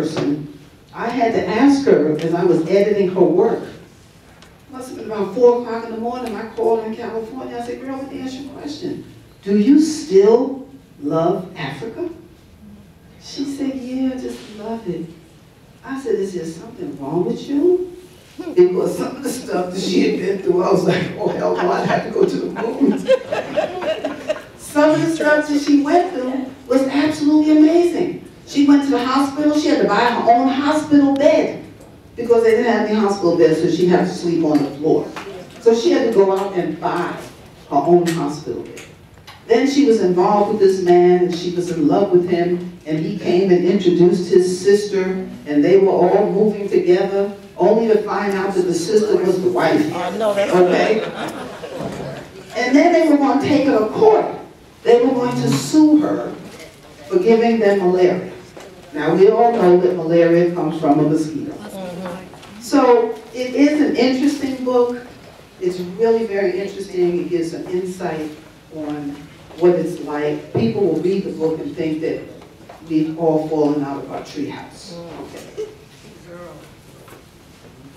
person, I had to ask her, as I was editing her work, must have been about 4 o'clock in the morning, I called her in California, I said, girl, let me ask you a question. Do you still love Africa? She said, yeah, I just love it. I said, is there something wrong with you? Because some of the stuff that she had been through, I was like, oh hell no, I'd have to go to the moon. Some of the stuff that she went through was absolutely amazing. She went to the hospital, she had to buy her own hospital bed because they didn't have any hospital beds, so she had to sleep on the floor. So she had to go out and buy her own hospital bed. Then she was involved with this man, and she was in love with him, and he came and introduced his sister, and they were all moving together, only to find out that the sister was the wife. Okay? And then they were going to take her to court. They were going to sue her for giving them malaria. Now, we all know that malaria comes from a mosquito. So, it is an interesting book. It's really very interesting. It gives an insight on what it's like. People will read the book and think that we've all fallen out of our treehouse. Okay.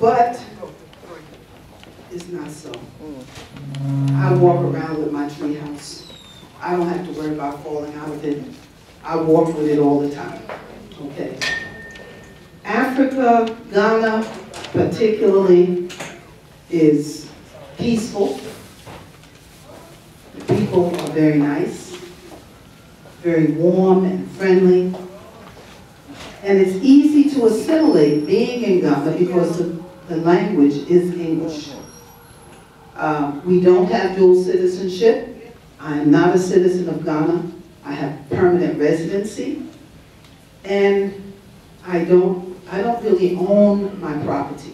But it's not so. I walk around with my treehouse. I don't have to worry about falling out of it. I walk with it all the time. Okay. Africa, Ghana particularly, is peaceful. The people are very nice, very warm and friendly. And it's easy to assimilate being in Ghana because the language is English. We don't have dual citizenship. I am not a citizen of Ghana. I have permanent residency. And I don't really own my property,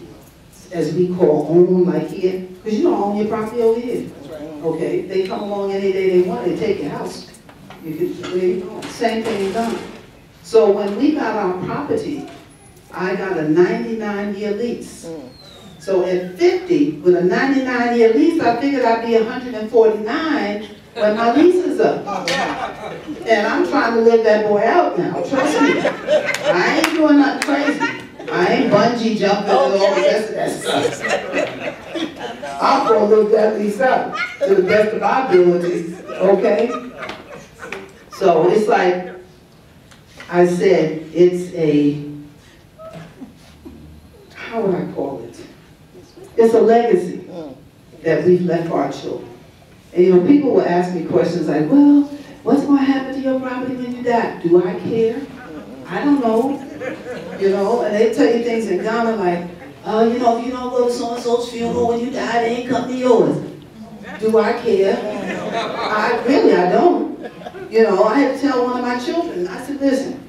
as we call own like here, because you don't own your property over here. Okay, they come along any day they want, they take your house. You can, there you go. Same thing in Ghana. So when we got our property, I got a 99-year lease. So at 50, with a 99-year lease, I figured I'd be 149 when my lease is up. And I'm trying to live that boy out now, trust me. I ain't doing nothing crazy. I ain't bungee jumping and all the rest of that stuff. I'm going to live that lease out to the best of my abilities, okay? So it's like I said, it's a, how would I call it? It's a legacy that we've left for our children. And you know, people will ask me questions like, well, what's going to happen to your property when you die? Do I care? I don't know. You know, and they tell you things in Ghana like, you know, if you don't go to so-and-so's funeral when you die, they ain't come to yours. Do I care? I don't. You know, I had to tell one of my children, I said, listen,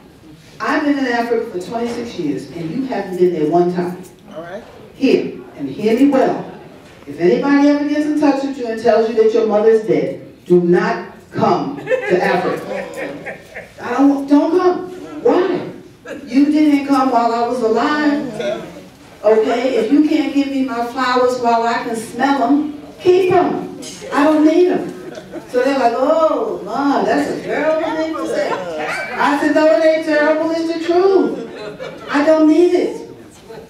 I've been in Africa for 26 years, and you haven't been there one time. All right. Here, and hear me well. If anybody ever gets in touch with you and tells you that your mother's dead, do not come to Africa. Don't come. Why? You didn't come while I was alive. Okay? If you can't give me my flowers while I can smell them, keep them. I don't need them. So they're like, oh, Mom, that's a terrible thing to say. I said, no, it ain't terrible, it's the truth. I don't need it.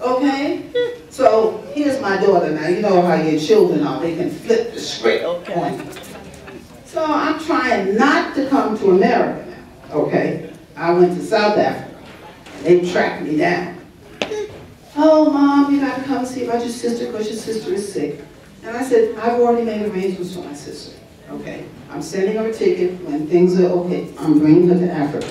Okay? So here's my daughter now. You know how your children are. They can flip the script on you. So I'm trying not to come to America now. Okay? I went to South Africa. They tracked me down. Oh, Mom, you got to come see about your sister because your sister is sick. And I said, I've already made arrangements for my sister. Okay? I'm sending her a ticket when things are okay. I'm bringing her to Africa.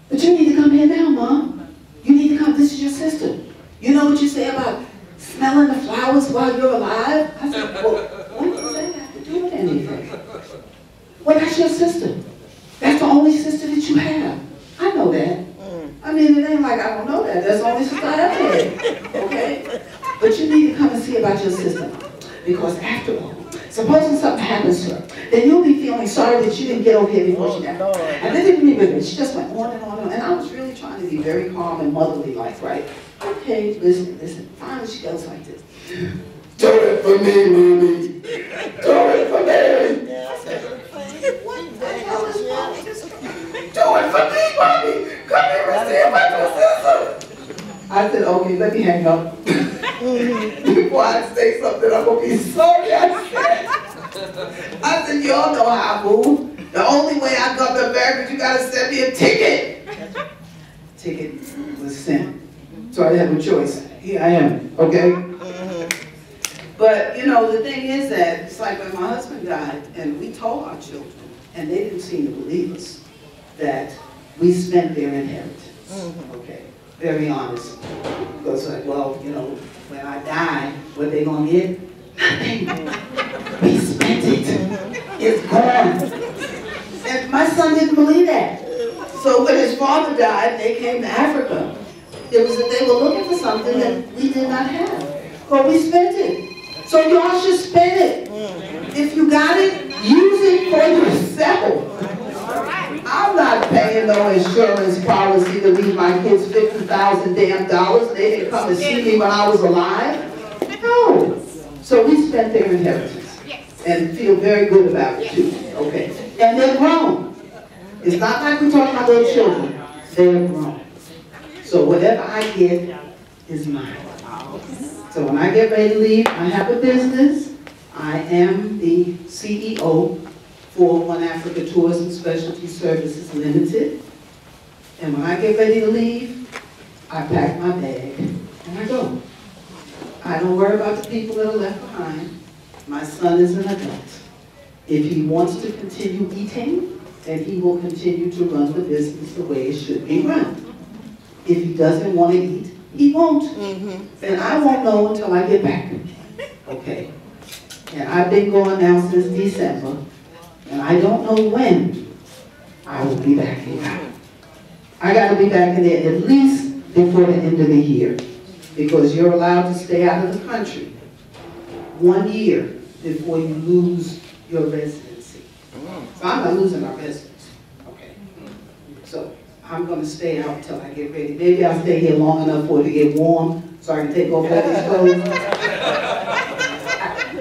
But you need to come here now, Mom. You need to come. This is your sister. You know what you say about smelling the flowers while you're alive? I said, well, what does that have to do with anything? Well, that's your sister. That's the only sister that you have. I know that. I mean, it ain't like I don't know that. That's the only sister I ever had. Okay? But you need to come and see about your sister. Because after all, supposing something happens to her, then you'll be feeling sorry that you didn't get over here before she died. And then she just went on and on and on. And I was really trying to be very calm and motherly-like, right? Okay, listen. Finally, she goes like this. Do it for me, Mommy. Do it for me. I said, what the hell is wrong with this? Do it for me, Mommy. Come here and see I said, okay, let me hang up. Before I say something, I'm going to be sorry I said. I said, y'all know how I move. The only way I come to America is you got to send me a ticket. Ticket was sent. So I didn't have a choice. Here I am, okay? But, you know, the thing is that it's like when my husband died, and we told our children, and they didn't seem to believe us, that we spent their inheritance. Okay, very honest. Because like, well, you know, when I die, what they gonna get? Nothing. We spent it. It's gone. And my son didn't believe that. So when his father died, they came to Africa. It was that they were looking for something that we did not have. Well, we spent it. So y'all should spend it. If you got it, use it for yourself. I'm not paying no insurance policy to leave my kids $50,000 damn dollars. They didn't come to see me when I was alive. No. So we spent their inheritance and feel very good about it too. Okay. And they're grown. It's not like we're talking about little children. They're grown. So whatever I get is mine. So when I get ready to leave, I have a business. I am the CEO for One Africa Tours and Specialty Services Limited. And when I get ready to leave, I pack my bag and I go. I don't worry about the people that are left behind. My son is an adult. If he wants to continue eating, then he will continue to run the business the way it should be run. If he doesn't want to eat, he won't. And I won't know until I get back. Okay. And I've been going now since December. And I don't know when I will be back here. I got to be back in there at least before the end of the year. Because you're allowed to stay out of the country 1 year before you lose your residency. So I'm not losing my residency. Okay. So I'm going to stay out until I get ready. Maybe I'll stay here long enough for it to get warm so I can take off all these clothes.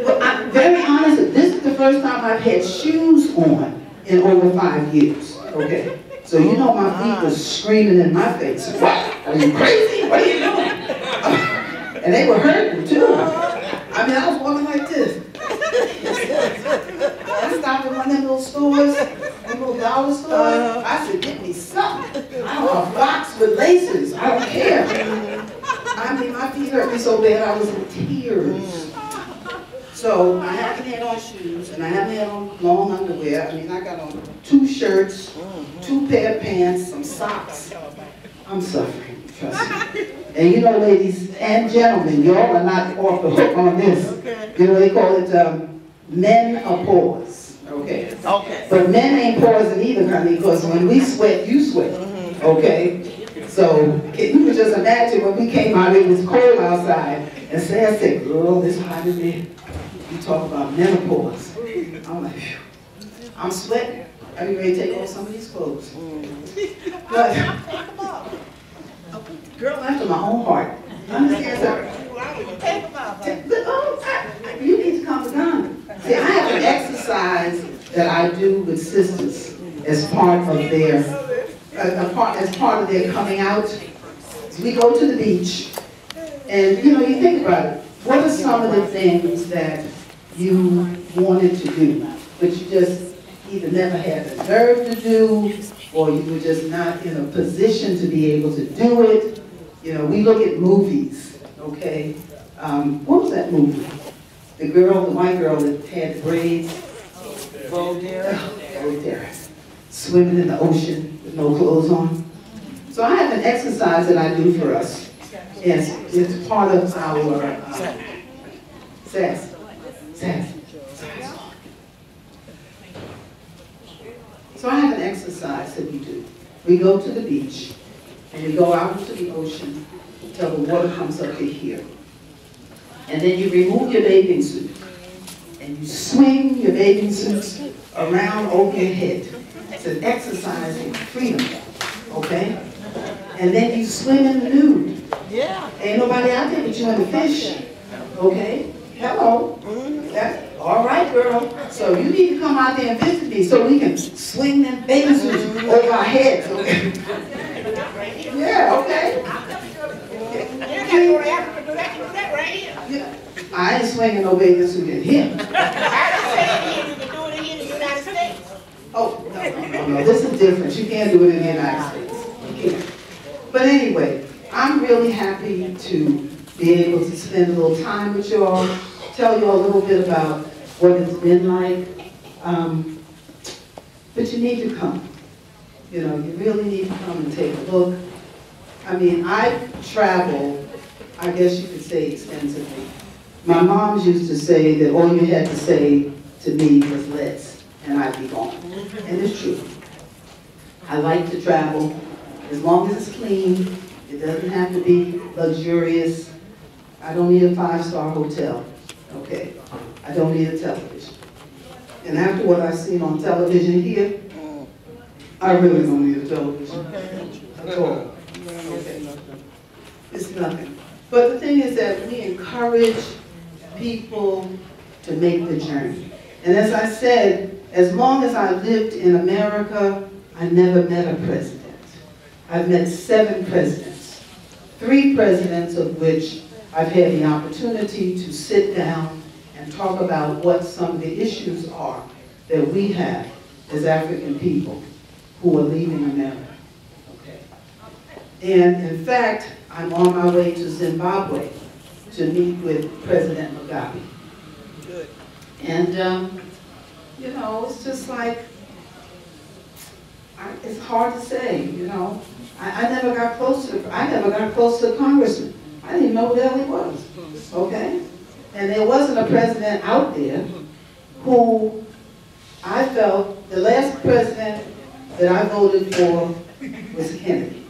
But I'm very honest, this is the first time I've had shoes on in over 5 years. Okay? So you know my feet were screaming in my face. What? Are you crazy? What are you doing? And they were hurting too. I mean, I was walking like this. I stopped at one of them little stores, them little dollar stores. I said, get me something. I want a box with laces. I don't care. I mean, my feet hurt me so bad I was in tears. So I haven't had on shoes, and I haven't had on long underwear. I mean, I got on 2 shirts, 2 pair of pants, some socks. I'm suffering, trust me. And you know, ladies and gentlemen, y'all are not off the hook on this. You know, they call it menopause. Okay. But men ain't pausing either, honey, because when we sweat, you sweat. Okay. So you can just imagine when we came out, it was cold outside, and Sarah said, "Girl, this hot in there." You talk about menopause. I'm like, phew. I'm sweating. Are you ready to take off some of these clothes? But, girl, after my own heart. Understand something? You need to come to Ghana. See, I have an exercise that I do with sisters as part of their coming out. We go to the beach, and you know, you think about it. What are some of the things that you wanted to do, but you just either never had the nerve to do, or you were just not in a position to be able to do it? You know, we look at movies, okay? What was that movie? The girl, the white girl that had the braids. Voltaire. Swimming in the ocean with no clothes on. So I have an exercise that I do for us. Yes, it's part of our sass. So I have an exercise that we do. We go to the beach, and we go out into the ocean until the water comes up to here. And then you remove your bathing suit, and you swing your bathing suits around over your head. It's an exercise in freedom, okay? And then you swim in the nude. Yeah. Ain't nobody out there but you and the fish, okay? Hello. That's all right, girl. So you need to come out there and visit me so we can swing them bathing suits over our heads, okay? Yeah, okay. I ain't swinging no bathing suit in here. I'm saying here, you can do it here in the United States. Oh, no. This is different. You can't do it in the United States. You can't. But anyway, I'm really happy to be able to spend a little time with y'all, tell you a little bit about what it's been like. But you need to come. You know, you really need to come and take a look. I mean, I travel, I guess you could say extensively. My moms used to say that all you had to say to me was let's, and I'd be gone. And it's true. I like to travel, as long as it's clean. It doesn't have to be luxurious. I don't need a 5-star hotel, okay? I don't need a television. And after what I've seen on television here, I really don't need a television at all. Okay. It's nothing. But the thing is that we encourage people to make the journey. And as I said, as long as I lived in America, I never met a president. I've met 7 presidents, 3 presidents of which I've had the opportunity to sit down and talk about what some of the issues are that we have as African people who are leaving America. Okay. And in fact, I'm on my way to Zimbabwe to meet with President Mugabe. Good. And, you know, it's just like, it's hard to say, you know. I never got close to the congressman. I didn't even know who the hell he was, okay? And there wasn't a president out there who I felt, the last president that I voted for was Kennedy.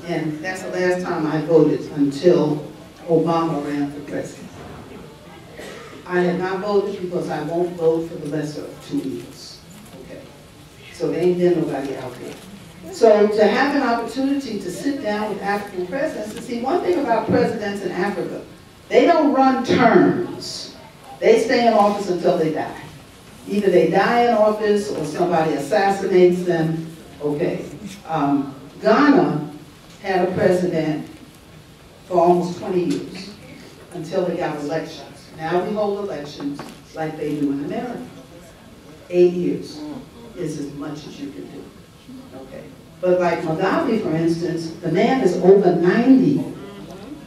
And that's the last time I voted until Obama ran for president. I had not voted because I won't vote for the lesser of 2 evils, okay? So there ain't been nobody out there. So to have an opportunity to sit down with African presidents, and see, one thing about presidents in Africa, they don't run terms. They stay in office until they die. Either they die in office or somebody assassinates them. Okay. Ghana had a president for almost 20 years until they got elections. Now we hold elections like they do in America. 8 years is as much as you can do. Okay. But like Mugabe, for instance, the man is over 90,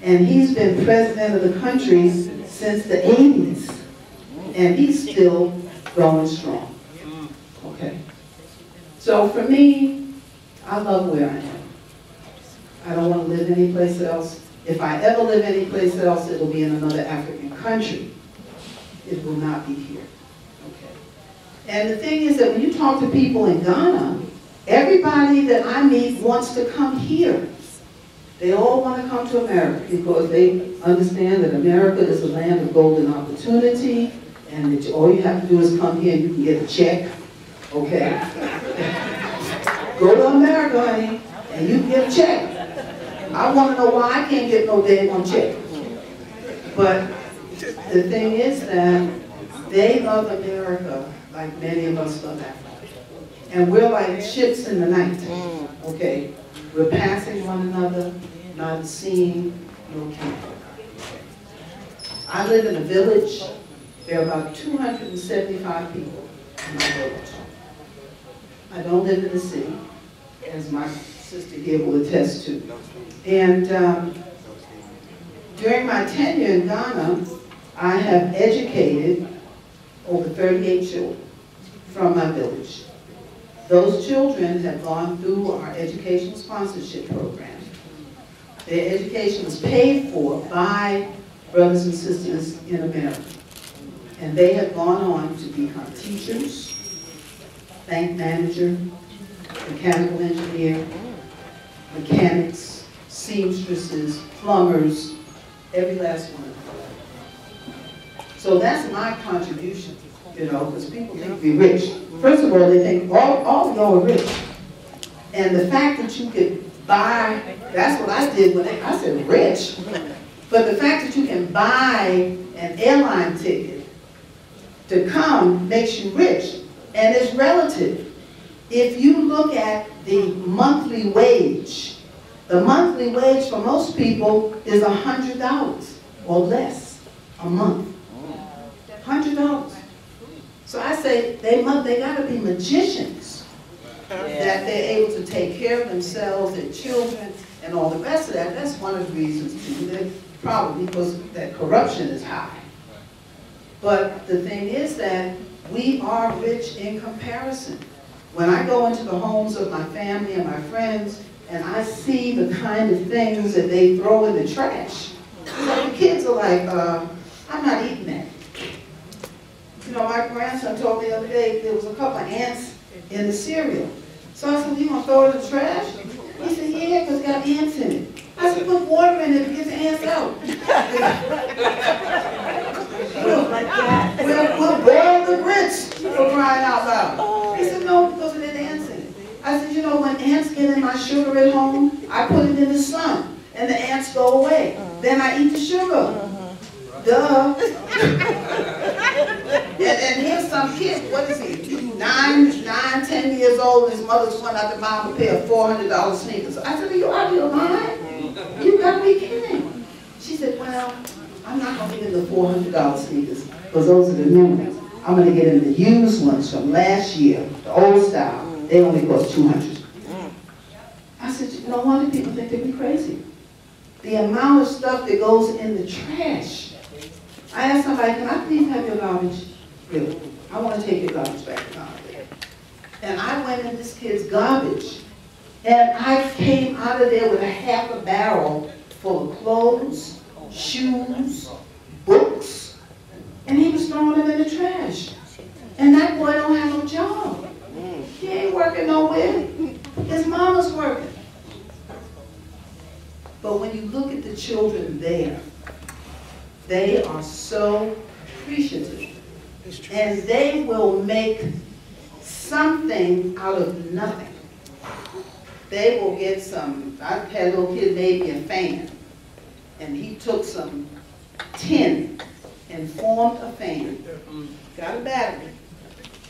and he's been president of the country since the 80s, and he's still going strong. Okay. So for me, I love where I am. I don't want to live anyplace else. If I ever live anyplace else, it'll be in another African country. It will not be here. Okay. And the thing is that when you talk to people in Ghana, everybody that I meet wants to come here. They all want to come to America because they understand that America is a land of golden opportunity, and that all you have to do is come here and you can get a check, okay? Go to America, honey, and you can get a check. I want to know why I can't get no damn check. But the thing is that they love America like many of us love Africa. And we're like ships in the night, okay? We're passing one another, not seeing, nor caring. I live in a village. There are about 275 people in my village. I don't live in the city, as my sister here will attest to. And during my tenure in Ghana, I have educated over 38 children from my village. Those children have gone through our education sponsorship program. Their education was paid for by brothers and sisters in America. And they have gone on to become teachers, bank manager, mechanical engineer, mechanics, seamstresses, plumbers, every last one of them. So that's my contribution, you know, because people think we're rich. First of all, they think all of y'all are rich. And the fact that you could buy, that's what I did when I said rich, but the fact that you can buy an airline ticket to come makes you rich, and it's relative. If you look at the monthly wage for most people is $100 or less, a month. $100. So I say they gotta be magicians that they're able to take care of themselves, their children, and all the rest of that. That's one of the reasons too, that probably because that corruption is high. But the thing is that we are rich in comparison. When I go into the homes of my family and my friends, and I see the kind of things that they throw in the trash, so the kids are like, I'm not eating that. You know, my grandson told me the other day there was a couple of ants in the cereal. So I said, you gonna throw it in the trash? He said, yeah, because it got ants in it. I said, put water in it to get the ants out. We'll boil the grits for crying out loud. He said, no, because of the ants in it. I said, you know, when ants get in my sugar at home, I put it in the sun, and the ants go away. Then I eat the sugar. Duh. And here's some kid, what is he, 10 years old, and his mother's went out to buy him a pair of $400 sneakers. I said, are you out of your mind? You gotta be kidding. She said, well, I'm not gonna get in the $400 sneakers, because those are the new ones. I'm gonna get in the used ones from last year, the old style. They only cost $200. I said, no wonder people think that we're crazy. The amount of stuff that goes in the trash. I asked somebody, can I please have your garbage? Really? I want to take your garbage back to garbage. And I went in this kid's garbage. And I came out of there with a half a barrel full of clothes, shoes, books. And he was throwing them in the trash. And that boy don't have no job. He ain't working nowhere. His mama's working. But when you look at the children there, they are so appreciative. And they will make something out of nothing. They will get some, I had a little kid made me a fan. And he took some tin and formed a fan. Got a battery.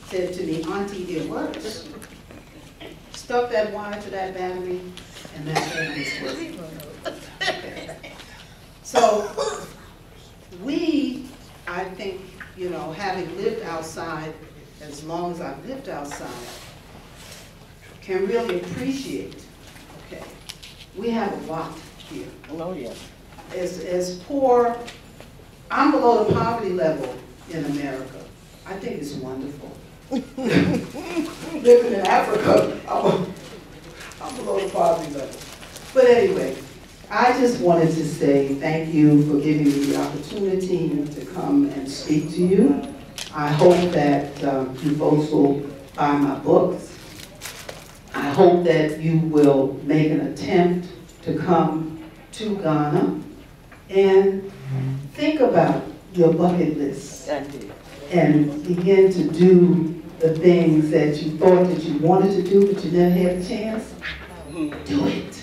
Said to me, Auntie, it works. Stuck that wire to that battery, and that fan is working. Okay. So, we, I think, you know, having lived outside as long as I've lived outside, can really appreciate, okay, we have a lot here. Oh, yeah. As poor, I'm below the poverty level in America. I think it's wonderful. Living in Africa, I'm below the poverty level. But anyway, I just wanted to say thank you for giving me the opportunity to come and speak to you. I hope that you folks will buy my books. I hope that you will make an attempt to come to Ghana and think about your bucket list and begin to do the things that you thought that you wanted to do but you never had a chance. Do it.